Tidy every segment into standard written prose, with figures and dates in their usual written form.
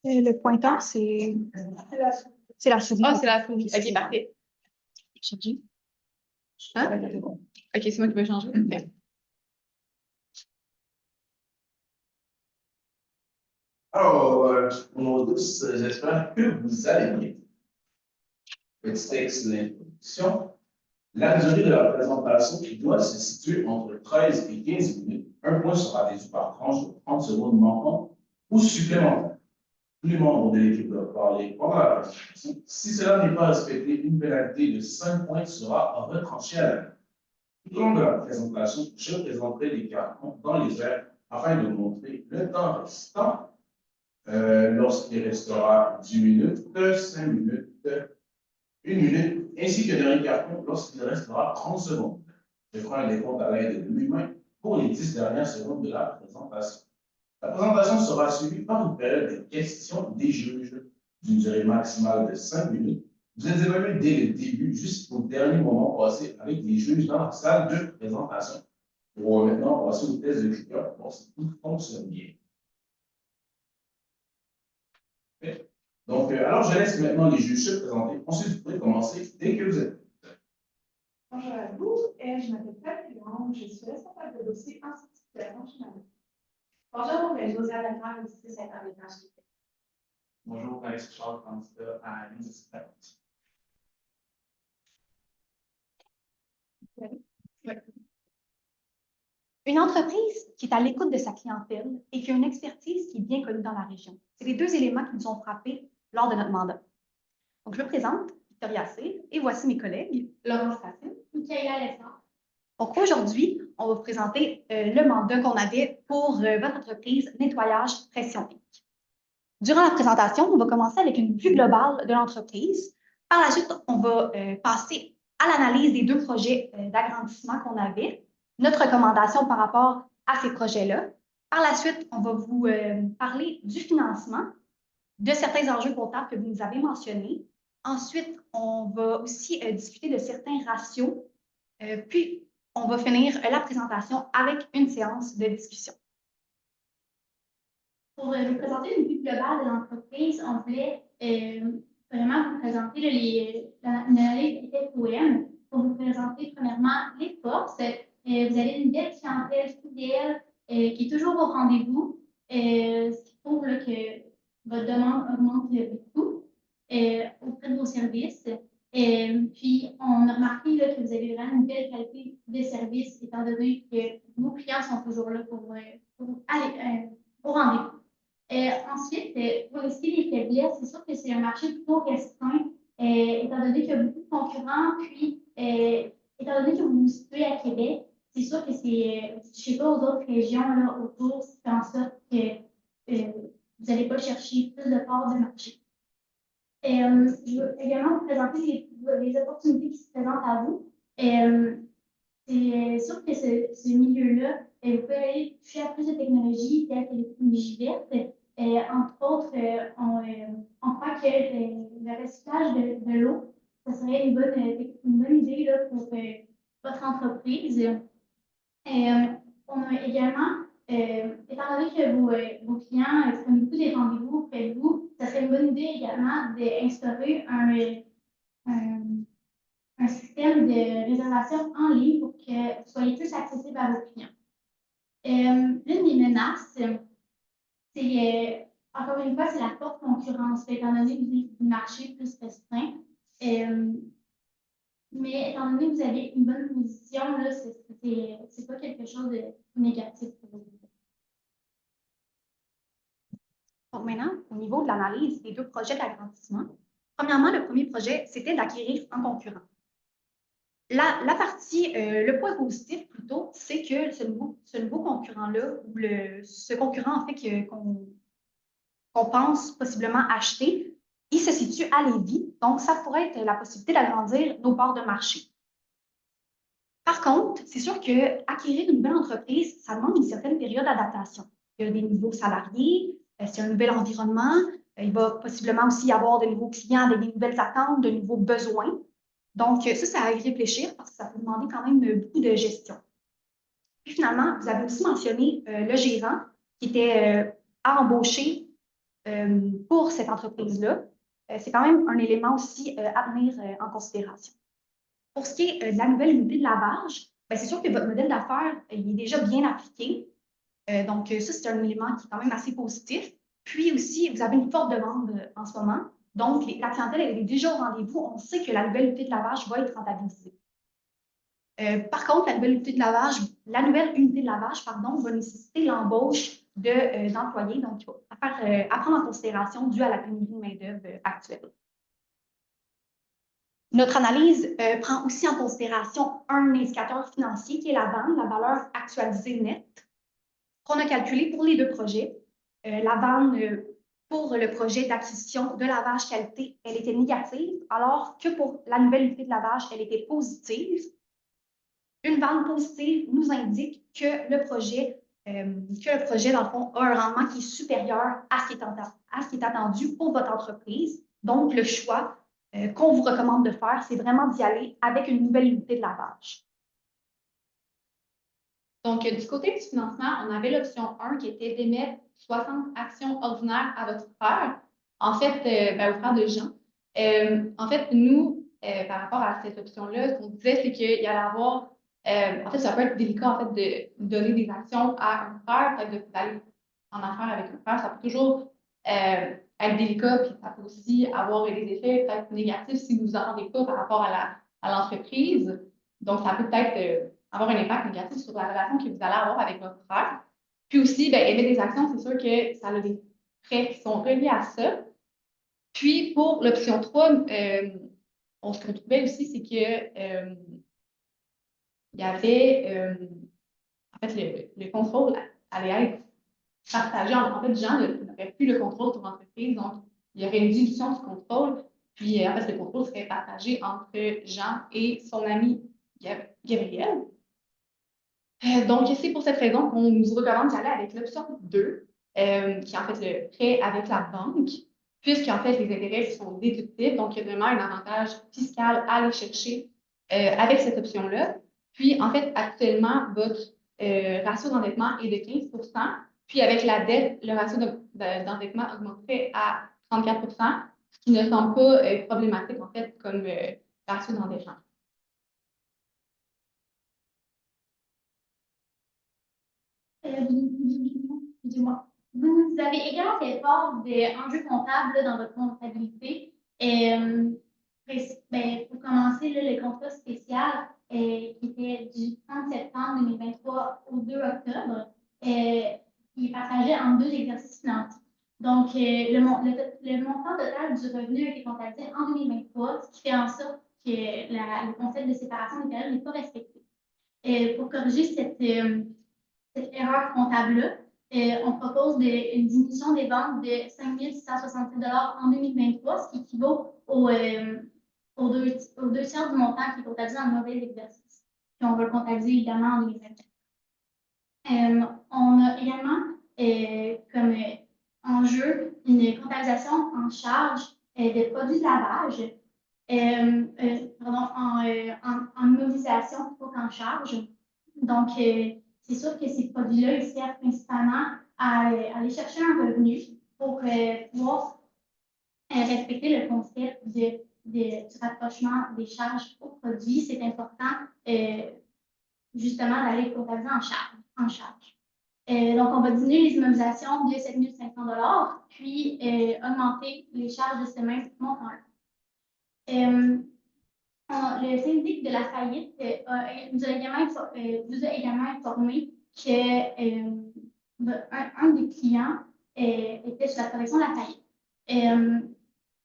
Le pointeur, c'est la souris. Ah, c'est la souris. OK, parfait. Changer. Hein? OK, c'est moi qui vais changer. Okay. Alors, bonjour tous, j'espère que vous allez bien. Petit texte d'introduction. La durée de la présentation qui doit se situer entre 13 et 15 minutes. Un point sera déduit par tranche de 30 secondes manquantes ou supplémentaires. Tous les membres de l'équipe doivent parler pendant la présentation. Si cela n'est pas respecté, une pénalité de 5 points sera retranchée à la fin. Tout au long de la présentation, je présenterai les cartons dans les airs afin de montrer le temps restant. Lorsqu'il restera 10 minutes, 5 minutes, 1 minute, ainsi que dernier carton lorsqu'il restera 30 secondes. Je ferai un décompte à l'aide de mes mains pour les 10 dernières secondes de la présentation. La présentation sera suivie par une période de questions des juges d'une durée maximale de 5 minutes. Vous êtes évalués dès le début jusqu'au dernier moment passé avec les juges dans la salle de présentation. On va maintenant passer au test de cliqueur pour voir si tout fonctionne bien. Donc, alors, je laisse maintenant les juges se présenter. Ensuite, vous pouvez commencer dès que vous êtes. Bonjour à vous, je m'appelle Catherine, je suis responsable de dossier en situation financière. Bonjour, Josiane Leclerc, ici, c'est un étage. Bonjour, Alex Charles, candidat à l'université. Une entreprise qui est à l'écoute de sa clientèle et qui a une expertise qui est bien connue dans la région. C'est les deux éléments qui nous ont frappés lors de notre mandat. Donc, je me présente, Victoria C. Et voici mes collègues, Laurence Racine, Michaela Lessard. Donc, aujourd'hui, on va vous présenter le mandat qu'on avait pour votre entreprise Nettoyage Pression Inc. Durant la présentation, on va commencer avec une vue globale de l'entreprise. Par la suite, on va passer à l'analyse des deux projets d'agrandissement qu'on avait, notre recommandation par rapport à ces projets-là. Par la suite, on va vous parler du financement, de certains enjeux comptables que vous nous avez mentionnés. Ensuite, on va aussi discuter de certains ratios. Puis, on va finir la présentation avec une séance de discussion. Pour vous présenter une vue globale de l'entreprise, on voulait vraiment vous présenter une analyse FOM pour vous présenter premièrement les forces. Vous avez une belle clientèle fidèle qui est toujours au rendez-vous, ce qui prouve que votre demande augmente beaucoup auprès de vos services. Puis, on a remarqué que vous avez vraiment une belle qualité de service, étant donné que vos clients sont toujours là pour aller au rendez-vous. Ensuite, pour essayer les faiblesses, c'est sûr que c'est un marché plutôt restreint, étant donné qu'il y a beaucoup de concurrents, puis étant donné que vous vous situez à Québec, c'est sûr que c'est, je ne sais pas, aux autres régions là, autour, ce qui fait en sorte que vous n'allez pas chercher plus de parts de marché. Je veux également vous présenter les opportunités qui se présentent à vous. C'est sûr que ce milieu-là, vous pouvez aller toucher à plus de technologies telles que les technologies vertes. Entre autres, on croit que le recyclage de l'eau, ce serait une bonne idée là, pour votre entreprise. On a également, étant donné que vos clients prennent beaucoup des rendez-vous auprès de vous, ça serait une bonne idée également d'instaurer un système de réservation en ligne pour que vous soyez plus accessible à vos clients. L'une des menaces, c'est, encore une fois, c'est la forte concurrence, étant donné du marché plus restreint. Mais étant donné que vous avez une bonne position, là, c'est pas quelque chose de négatif pour vous. Donc maintenant, au niveau de l'analyse des deux projets d'agrandissement, premièrement, le premier projet, c'était d'acquérir un concurrent. La partie, le point positif plutôt, c'est que ce nouveau concurrent-là, ou ce concurrent en fait qu'on pense possiblement acheter, il se situe à Lévis, donc ça pourrait être la possibilité d'agrandir nos parts de marché. Par contre, c'est sûr qu'acquérir une nouvelle entreprise, ça demande une certaine période d'adaptation. Il y a des nouveaux salariés, c'est un nouvel environnement, il va possiblement aussi y avoir de nouveaux clients avec des nouvelles attentes, de nouveaux besoins. Donc, ça à y réfléchir parce que ça peut demander quand même beaucoup de gestion. Puis finalement, vous avez aussi mentionné le gérant qui était à embaucher pour cette entreprise-là. C'est quand même un élément aussi à tenir en considération. Pour ce qui est de la nouvelle unité de lavage, ben, c'est sûr que votre modèle d'affaires il est déjà bien appliqué. Donc, ça, c'est un élément qui est quand même assez positif. Puis aussi, vous avez une forte demande en ce moment. Donc, la clientèle elle est déjà au rendez-vous. On sait que la nouvelle unité de lavage va être rentabilisée. Par contre, la nouvelle unité de lavage, va nécessiter l'embauche d'employés. Donc, il faut à prendre en considération dû à la pénurie de main-d'œuvre actuelle. Notre analyse prend aussi en considération un indicateur financier qui est la VAN, la valeur actualisée nette, qu'on a calculé pour les deux projets. La VAN pour le projet d'acquisition de lavage qualité, elle était négative, alors que pour la nouvelle unité de lavage, elle était positive. Une VAN positive nous indique que le projet, dans le fond, a un rendement qui est supérieur à ce qui est attendu pour votre entreprise. Donc, le choix qu'on vous recommande de faire, c'est vraiment d'y aller avec une nouvelle unité de lavage. Donc, du côté du financement, on avait l'option 1 qui était d'émettre 60 actions ordinaires à votre frère, en fait, au frère de Jean. En fait, nous, par rapport à cette option-là, ce qu'on disait, c'est qu'il y allait avoir, en fait, ça peut être délicat, en fait, de donner des actions à un frère, peut-être d'aller en affaires avec un frère, ça peut toujours être délicat, puis ça peut aussi avoir des effets peut-être négatifs si vous en rendez pas par rapport à l'entreprise. Donc, ça peut peut-être avoir un impact négatif sur la relation que vous allez avoir avec votre frère. Puis aussi, aimer des actions, c'est sûr que ça a des frais qui sont reliés à ça. Puis, pour l'option 3, ce qu'on trouvait aussi, c'est que il y avait, en fait, le contrôle allait être partagé. En fait, Jean n'aurait plus le contrôle sur l'entreprise, donc il y aurait une dilution du contrôle. Puis, en fait, le contrôle serait partagé entre Jean et son ami Gabriel. Donc, c'est pour cette raison qu'on nous recommande d'aller avec l'option 2, qui est en fait le prêt avec la banque, puisqu'en fait, les intérêts sont déductibles. Donc, il y a vraiment un avantage fiscal à aller chercher avec cette option-là. Puis, en fait, actuellement, votre ratio d'endettement est de 15 %. Puis, avec la dette, le ratio d'endettement augmenterait à 34 %, ce qui ne semble pas problématique, en fait, comme ratio d'endettement. Dis-moi. Vous avez également fait part d'enjeux comptables là, dans votre comptabilité. Pour commencer, là, le contrat spécial qui était du 30 septembre 2023 au 2 octobre, il est partagé en deux exercices financiers. Donc, le montant total du revenu a été comptabilisé en 2023, ce qui fait en sorte que le concept de séparation des périodes n'est pas respecté. Pour corriger cette erreur comptable-là, on propose une diminution des ventes de 5 667 $ en 2023, ce qui équivaut aux deux tiers du montant qui est comptabilisé dans le mauvais exercice. Puis on va le comptabiliser évidemment en 2024. On a également comme enjeu une comptabilisation en charge des produits de lavage, en mobilisation plutôt qu'en charge. Donc, c'est sûr que ces produits-là, ils servent principalement à aller chercher un revenu pour pouvoir respecter le concept du rapprochement des charges aux produits. C'est important, justement, d'aller comptabiliser en charge. Donc, on va diminuer les immobilisations de 7 500 $, puis augmenter les charges de ce même montant-là. Le syndic de la faillite vous a également informé que un des clients était sur la protection de la faillite.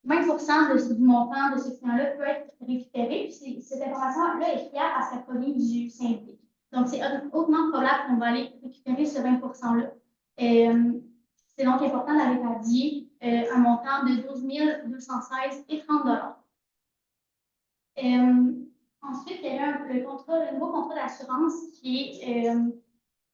20 % du montant de ce client-là peut être récupéré. Puis cette information-là est fiable à sa provient du syndic. Donc, c'est hautement probable qu'on va aller récupérer ce 20 %-là. C'est donc important d'aller radier un montant de 12 216,30 $. Ensuite, il y a le nouveau contrat d'assurance qui est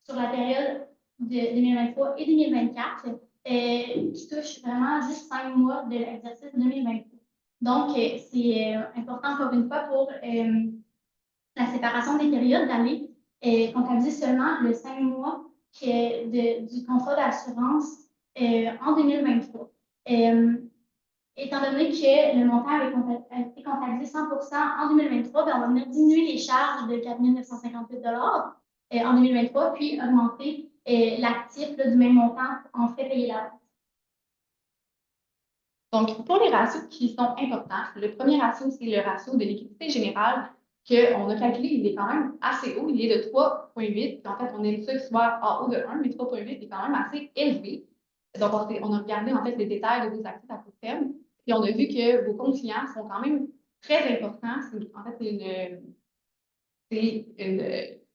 sur la période de 2023 et 2024, qui touche vraiment juste 5 mois de l'exercice 2023. Donc, c'est important encore une fois pour la séparation des périodes d'aller comptabiliser seulement le 5 mois du contrat d'assurance en 2023. Étant donné que le montant a été comptabilisé 100% en 2023, ben, on va venir diminuer les charges de 4 958 en 2023, puis augmenter l'actif là, du même montant en fait payer la vente. Donc, pour les ratios qui sont importants, le premier ratio, c'est le ratio de liquidité générale qu'on a calculé. Il est quand même assez haut, il est de 3,8. En fait, on aime ça qu'il soit en haut de 1, mais 3,8 est quand même assez élevé. Donc, on a regardé en fait les détails de vos actifs à court terme, puis on a vu que vos comptes clients sont quand même très importants. En fait, c'est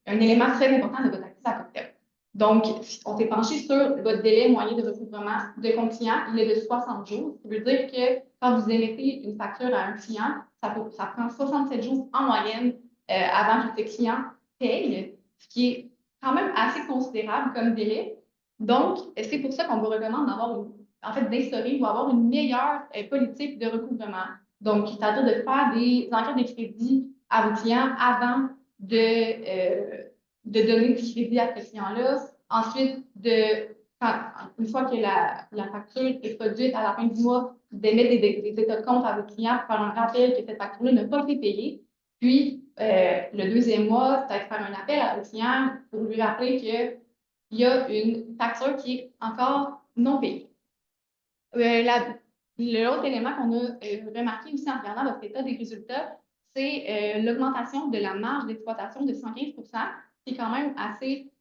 un élément très important de votre actif à court terme. Donc, on s'est penché sur votre délai moyen de recouvrement de compte client. Il est de 60 jours. Ça veut dire que quand vous émettez une facture à un client, ça prend 67 jours en moyenne avant que ce client paye, ce qui est quand même assez considérable comme délai. Donc, c'est pour ça qu'on vous recommande d'instaurer ou avoir une meilleure politique de recouvrement. Donc, c'est-à-dire de faire des enquêtes de crédit à vos clients avant de donner du crédit à ce client-là. Ensuite, une fois que la facture est produite à la fin du mois, d'émettre des états de compte à vos clients pour faire un rappel que cette facture-là n'a pas été payée. Puis, le deuxième mois, peut-être faire un appel à vos clients pour lui rappeler qu'il y a une facture qui est encore non payée. L'autre élément qu'on a remarqué aussi en regardant votre état des résultats, c'est l'augmentation de la marge d'exploitation de 115 qui est quand même assez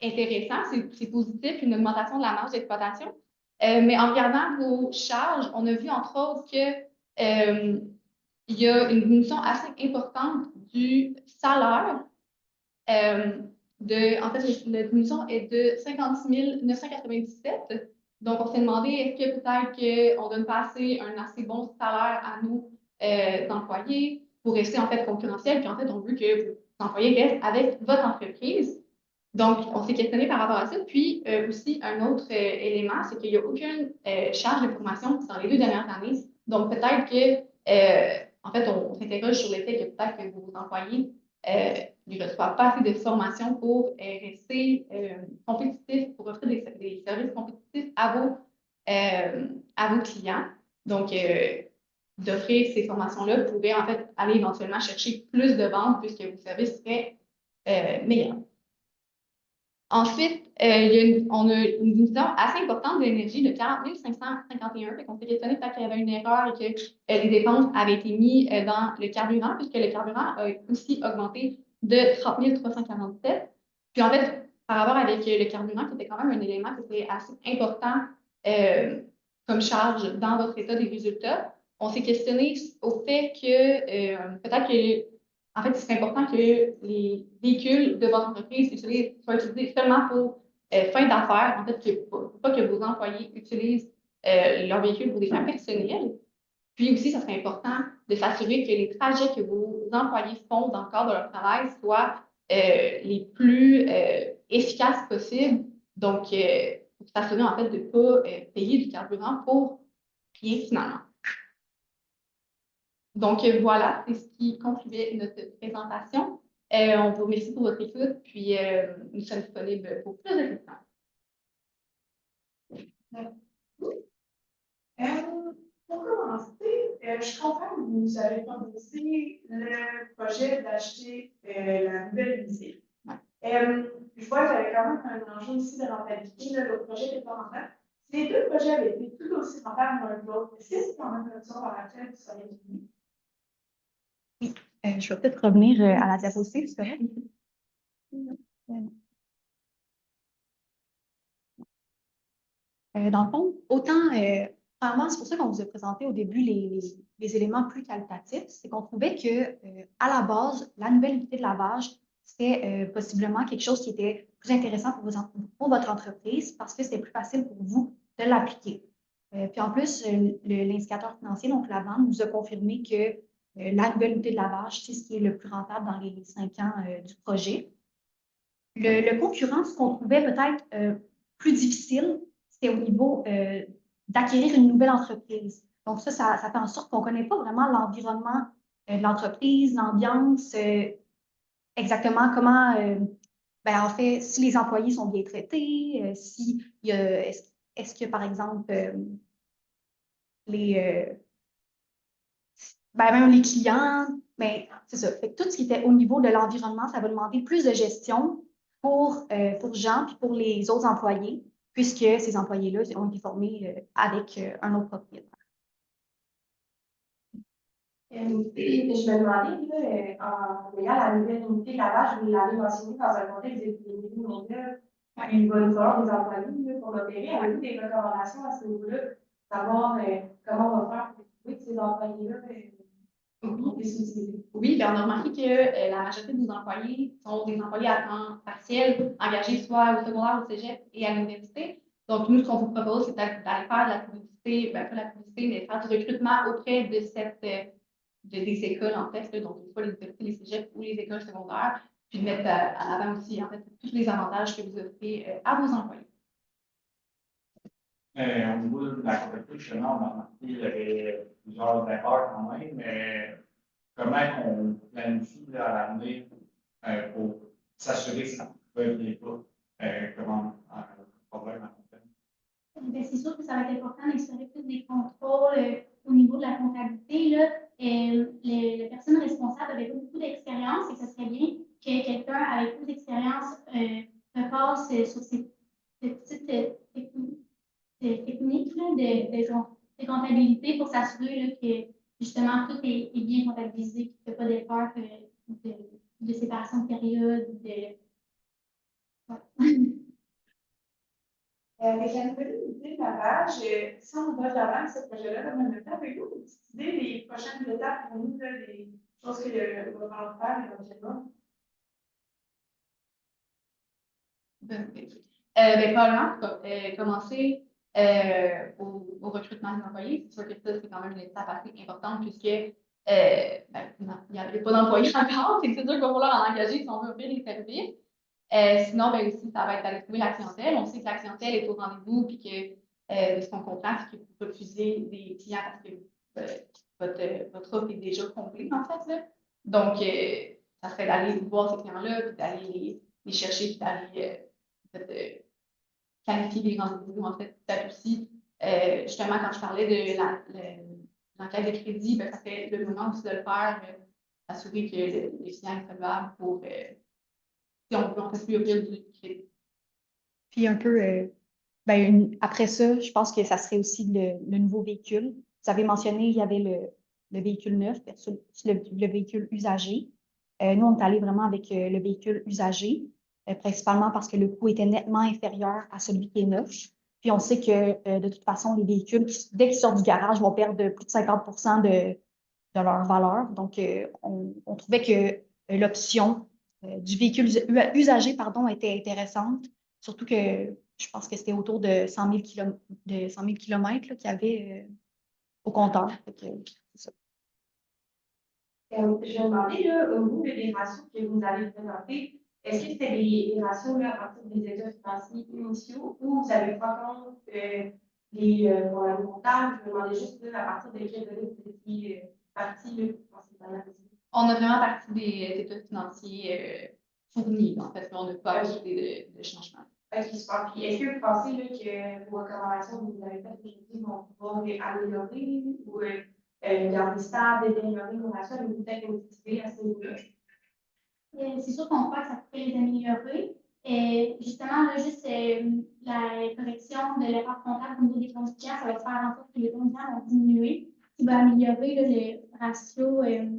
intéressant. C'est positif, une augmentation de la marge d'exploitation. Mais en regardant vos charges, on a vu entre autres que il y a une diminution assez importante du salaire. En fait, la diminution est de 56 997. Donc, on s'est demandé, est-ce que peut-être qu'on donne pas un assez bon salaire à nos employés pour rester en fait concurrentiel, puis en fait, on veut que vos employés restent avec votre entreprise. Donc, on s'est questionné par rapport à ça. Puis, aussi, un autre élément, c'est qu'il n'y a aucune charge de formation dans les 2 dernières années. Donc, peut-être que, en fait, on s'interroge sur le fait que peut-être que vos employés ne reçoivent pas assez de formation pour rester compétitifs, pour offrir des services compétitifs à vos clients. Donc, d'offrir ces formations-là pourrait en fait aller éventuellement chercher plus de ventes puisque vos services seraient meilleurs. Ensuite, on a une diminution assez importante de l'énergie de 40 551. On s'est questionné peut-être qu'il y avait une erreur et que les dépenses avaient été mises dans le carburant, puisque le carburant a aussi augmenté de 30 347. Puis en fait, par rapport avec le carburant, qui était quand même un élément qui était assez important comme charge dans votre état des résultats, on s'est questionné au fait que peut-être que en fait, c'est important que les véhicules de votre entreprise soient utilisés seulement pour fin d'affaires. En fait, pas que vos employés utilisent leurs véhicules pour des fins personnelles. Puis aussi, ça serait important de s'assurer que les trajets que vos employés font dans le cadre de leur travail soient les plus efficaces possibles. Donc, pour s'assurer en fait de ne pas payer du carburant pour rien finalement. Donc, voilà, c'est ce qui concluait notre présentation. On vous remercie pour votre écoute, puis nous sommes disponibles pour plus de questions. Pour commencer, je comprends que vous avez proposé le projet d'acheter la nouvelle usine. Ouais. Je vois qu'il y avait quand même un enjeu aussi de rentabilité. Le projet n'est pas rentable. Si les 2 projets avaient été tout aussi rentables l'un que l'autre, est-ce que c'est quand même une option par laquelle vous seriez venu? Oui, je vais peut-être revenir à la diapositive, c'est correct? Dans le fond, premièrement, c'est pour ça qu'on vous a présenté au début les éléments plus qualitatifs, c'est qu'on trouvait que, à la base, la nouvelle unité de lavage, c'était possiblement quelque chose qui était plus intéressant pour votre entreprise parce que c'était plus facile pour vous de l'appliquer. Puis en plus, l'indicateur financier, donc la vente, nous a confirmé que la nouvelle unité de lavage, c'est ce qui est le plus rentable dans les 5 ans du projet. Le concurrent, ce qu'on trouvait peut-être plus difficile, c'était au niveau d'acquérir une nouvelle entreprise. Donc ça fait en sorte qu'on ne connaît pas vraiment l'environnement de l'entreprise, l'ambiance, exactement comment, en fait, si les employés sont bien traités, est-ce est-ce que, par exemple, les, même les clients, mais c'est ça. Fait que tout ce qui était au niveau de l'environnement, ça va demander plus de gestion pour Jean puis pour les autres employés, puisque ces employés-là ont été formés avec un autre propriétaire. Je me demandais, en voyant la nouvelle unité là-bas, vous l'avez mentionné dans un contexte d'épidémie, mais là, il va nous falloir des employés pour l'opérer. Avez-vous des recommandations à ce niveau-là, savoir comment on va faire pour trouver ces employés-là? Oui, bien, on a remarqué que la majorité des employés sont des employés à temps partiel, engagés soit au secondaire, au cégep et à l'université. Donc, nous, ce qu'on vous propose, c'est d'aller faire de la publicité, pas la publicité, mais faire du recrutement auprès de des écoles, en fait, là, donc soit les universités, les cégeps ou les écoles secondaires, puis de mettre en avant aussi, en fait, tous les avantages que vous offrez à vos employés. Au niveau de la compétition, justement, on a remarqué qu'il y avait plusieurs efforts quand même, mais comment on planifie là, à l'avenir pour s'assurer que ça ne peut pas comment problème à compagnie? C'est sûr que ça va être important d'instaurer plus des contrôles au niveau de la comptabilité. Là. Les personnes responsables avaient beaucoup d'expérience et ce serait bien que quelqu'un avec plus d'expérience repasse sur ces petites techniques là, de comptabilité pour s'assurer là, que justement tout est bien comptabilisé, qu'il n'y a pas d'erreur de séparation de période. J'aimerais vous dire, la page, si on va de l'avant avec ce projet-là, comme on le fait, avez-vous une petite idée des prochaines étapes pour nous, là, des choses qu'on va falloir faire éventuellement? Probablement, commencer au recrutement des employés. C'est sûr que ça, c'est quand même une étape assez importante puisque il n'y a pas d'employés encore. C'est sûr qu'il va falloir en engager si on veut offrir des services. Sinon, aussi, ça va être d'aller trouver la clientèle. On sait que la clientèle est au rendez-vous puis que ce qu'on comprend, c'est que vous refusez des clients parce que votre offre est déjà complète, en fait. Là. Donc, ça serait d'aller voir ces clients-là, puis d'aller les chercher, puis d'aller qualifier les rendez-vous. En fait, peut-être aussi, justement, quand je parlais de l'enquête de crédit, ça fait le moment aussi de le faire, assurer que les clients est solvable pour si on peut plus offrir du crédit. Puis un peu, après ça, je pense que ça serait aussi le nouveau véhicule. Vous avez mentionné, il y avait le véhicule neuf versus le véhicule usagé. Nous, on est allé vraiment avec le véhicule usagé, principalement parce que le coût était nettement inférieur à celui qui est neuf. Puis on sait que de toute façon, les véhicules, dès qu'ils sortent du garage, vont perdre plus de 50% de leur valeur. Donc, on trouvait que l'option du véhicule usagé, pardon, était intéressante. Surtout que je pense que c'était autour de 100 000 kilomètres qu'il y avait au compteur. C'est ça. Je me demandais, là, au niveau des ratios que vous avez présentés, est-ce que c'était des ratios là, à partir des états financiers initiaux ou vous avez pas compte pour la montage? Je me demandais juste là, à partir de quelle donnée vous étiez parti pour cette analyse. On a vraiment parti des états financiers fournis. En fait, on n'a pas ajouté de changement. OK, super. Puis est-ce que vous pensez là, que vos recommandations que vous avez faites aujourd'hui vont pouvoir les améliorer ou garder stable, améliorer nos ratios? Avez-vous peut-être une petite idée à ce niveau-là? C'est sûr qu'on croit que ça pourrait les améliorer. Et justement, là, juste la correction de l'erreur comptable au niveau des conditions, ça va faire en sorte que les conditions vont diminuer, ce qui va améliorer là, le ratio. Le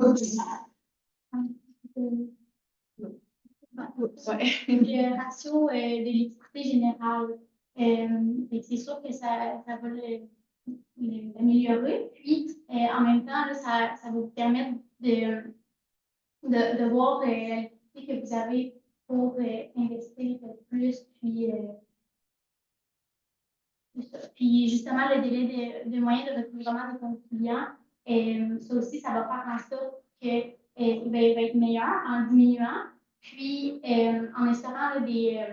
ratio de l'équité générale. C'est sûr que ça va l'améliorer. Puis, en même temps, là, ça va vous permettre de voir la liquidité que vous avez pour investir plus. Puis justement, le délai de moyen de recouvrement de compte client, ça aussi, ça va faire en sorte qu'il va être meilleur en diminuant. Puis, en instaurant là, des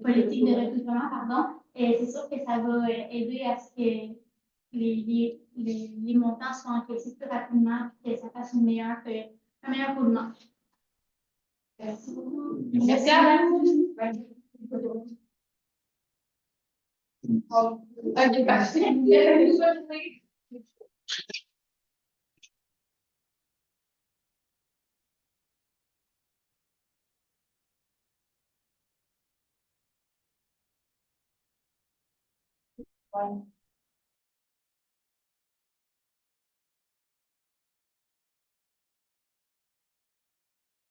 politiques de recouvrement, pardon, c'est sûr que ça va aider à ce que les montants soient encaissés plus rapidement et que ça fasse un meilleur roulement. Merci beaucoup. Merci à vous. Ok, parfait. Ouais.